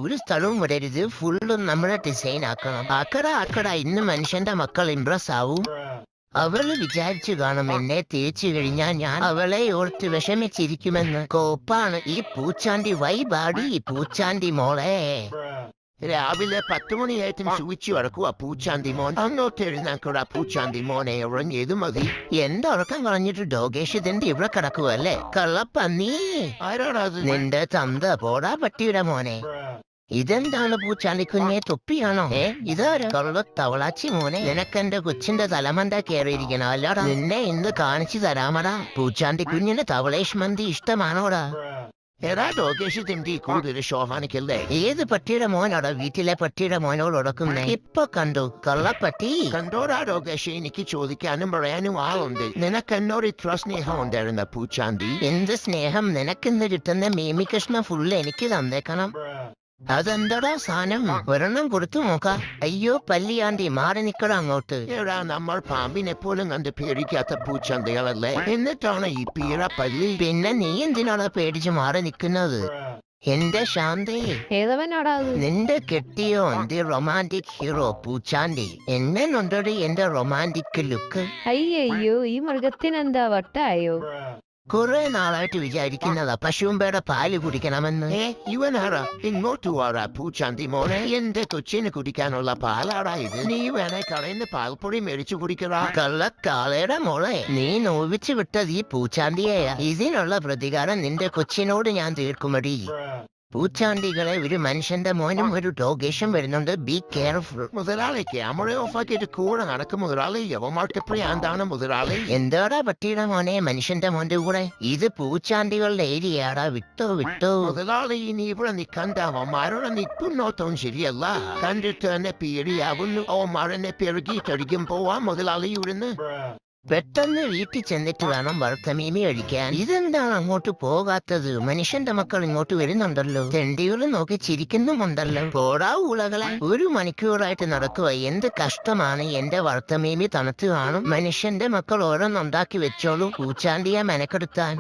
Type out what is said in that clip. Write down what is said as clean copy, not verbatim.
ഒരു സ്ഥലവും വിടരുത്. ഫുള്ളും നമ്മളെ ഡിസൈൻ ആക്കണം. അക്കട ഇന്ന് മനുഷ്യന്റെ മക്കൾ ഇംപ്രസ് ആവും. അവള് വിചാരിച്ചു കാണും എന്നെ തേച്ചു കഴിഞ്ഞാൽ ഞാൻ അവളെ ഓർത്ത് വിഷമിച്ചിരിക്കുമെന്ന്. കോപ്പാണ് ഈ പൂച്ചാണ്ടി. വൈബാടി പൂച്ചാണ്ടി മോളെ. രാവിലെ 10 മണിയായിട്ടും സൂചിച്ചു കിടക്കുക പൂച്ചാന്തി മോൻ. അങ്ങോട്ട് എഴുന്നേക്കൂടാ പൂച്ചാന്തി മോനെ, ഉറങ്ങിയത് മതി. എന്തുറക്കം കളഞ്ഞിട്ട് ഡോഗേഷ് ഇതിന്റെ ഇവിടെ കിടക്കുവല്ലേ കള്ളപ്പന്നീ. ആരോടാത്? നിന്റെ തന്ത. പോടാ പട്ടിയുടെ മോനെ. ഇതെന്താണ് പൂച്ചാണ്ടി കുഞ്ഞെ, തൊപ്പിയാണോ? ഇതാരോ കള്ളത്തവളാച്ചി മോനെ. നിനക്കെന്റെ കൊച്ചിന്റെ തലമണ്ട കയറിയിരിക്കണം അല്ലടാ. നിന്നെ ഇന്ന് കാണിച്ചു തരാമടാ. പൂച്ചാണ്ടി കുഞ്ഞിന് തവളേഷ് മന്തി ഇഷ്ടമാണോടാ? എടാ ഡോഗേഷ് തിണ്ടി കൂടുതൽ ശോഭാനിക്കല്ലേ. ഏത് പട്ടിയുടെ മോനാടാ വീട്ടിലെ പട്ടിയുടെ മോനോട് ഉടക്കുന്നേ? ഇപ്പൊ കണ്ടു കള്ളപ്പട്ടി. കണ്ടോടാ ഡോഗേഷ്, എനിക്ക് ചോദിക്കാനും പറയാനും ആളുണ്ട്. നിനക്ക് എന്നോട് ഇത്ര സ്നേഹം ഉണ്ടായിരുന്ന പൂച്ചാണ്ടി? എന്ത് സ്നേഹം? നിനക്കിന്ന് കിട്ടുന്ന മേമി കൃഷ്ണ ഫുള്ള് എനിക്ക് തന്നേക്കണം. അതെന്താടാ സാധനം? ഒരെണ്ണം കൊടുത്തു നോക്കാം. അയ്യോ പല്ലിയാണ്ടി, മാറി നിക്കടാ അങ്ങോട്ട്. എടാ നമ്മൾ പാമ്പിനെ പോലും കണ്ട് പേടിക്കാത്ത പൂച്ചന്തകളല്ലേ, എന്നിട്ടാണ് ഈ പീറ പല്ലി. പിന്നെ നീ എന്തിനാണ് പേടിച്ച് മാറി നിക്കുന്നത്? എന്റെ ശാന്തേ, ഏതവനാടാ അത്? നിന്റെ കെട്ടിയോ എന്റെ റൊമാൻറ്റിക് ഹീറോ പൂച്ചാണ്ടി. എന്നെ നൊണ്ടടി എന്റെ റൊമാൻറ്റിക് ലുക്ക്. അയ്യോ, ഈ മൃഗത്തിനെന്താ വട്ടായോ? കുറെ നാളായിട്ട് വിചാരിക്കുന്നതാ പശുമ്പേടെ പാല് കുടിക്കണമെന്ന്. ഇവനാറാ ഇങ്ങോട്ട് വാറാ പൂച്ചാന്തി മോനെ. എന്റെ കൊച്ചിന് കുടിക്കാനുള്ള പാലാടാ ഇത്. നീ വേണേ കടയിന്ന് പാൽപ്പൊടി മേടിച്ചു കുടിക്കടാ. കള്ളക്കാളയുടെ മോളെ, നീ നോവിച്ചു വിട്ടത് ഈ പൂച്ചാന്തിയെയാ. ഇതിനുള്ള പ്രതികാരം നിന്റെ കൊച്ചിനോട് ഞാൻ തീർക്കുമടി. പൂച്ചാണ്ടികളെ, ഒരു മനുഷ്യന്റെ മോനും ഒരു ഡോഗേഷും വരുന്നുണ്ട്. Be careful. മുതലാളി ക്യാമറ ഓഫാക്കിയിട്ട് കൂടെ നടക്കും മുതലാളി. യവമാർക്കെപ്പോഴാണ് മുതലാളി? എന്താടാ പട്ടിയുടെ മോനെ മനുഷ്യന്റെ മോന്റെ കൂടെ? ഇത് പൂച്ചാണ്ടികളുടെ ഏരിയയാടാ. വിട്ടോ മുതലാളി. നീ ഇവിടെ നിൽക്കണ്ട. അവന്മാരുടെ നിൽപ്പും നോട്ടവും ശരിയല്ല. കണ്ടിട്ട് തന്നെ പേടിയാവുന്നു. അവന്മാരെന്നെ പെരുകിയിട്ടടിക്കും. പോവാൻ മുതലാളി ഇവിടുന്ന്. പെട്ടെന്ന് വീട്ടിൽ ചെന്നിട്ട് വേണം വറുത്തമീമി കഴിക്കാൻ. ഇതെന്താണ് അങ്ങോട്ട് പോകാത്തത്? മനുഷ്യന്റെ മക്കൾ ഇങ്ങോട്ട് വരുന്നുണ്ടല്ലോ. തെണ്ടികൾ നോക്കി ചിരിക്കുന്നുമുണ്ടല്ലോ. പോടാ ഊളകളെ. 1 മണിക്കൂറായിട്ട് നടക്കുക. എന്ത് കഷ്ടമാണ്. എന്റെ വറുത്തമീമി തണുത്ത് കാണും. മനുഷ്യന്റെ മക്കൾ ഓരോന്നുണ്ടാക്കി വെച്ചോളൂ പൂച്ചാണ്ടിയെ മെനക്കെടുത്താൻ.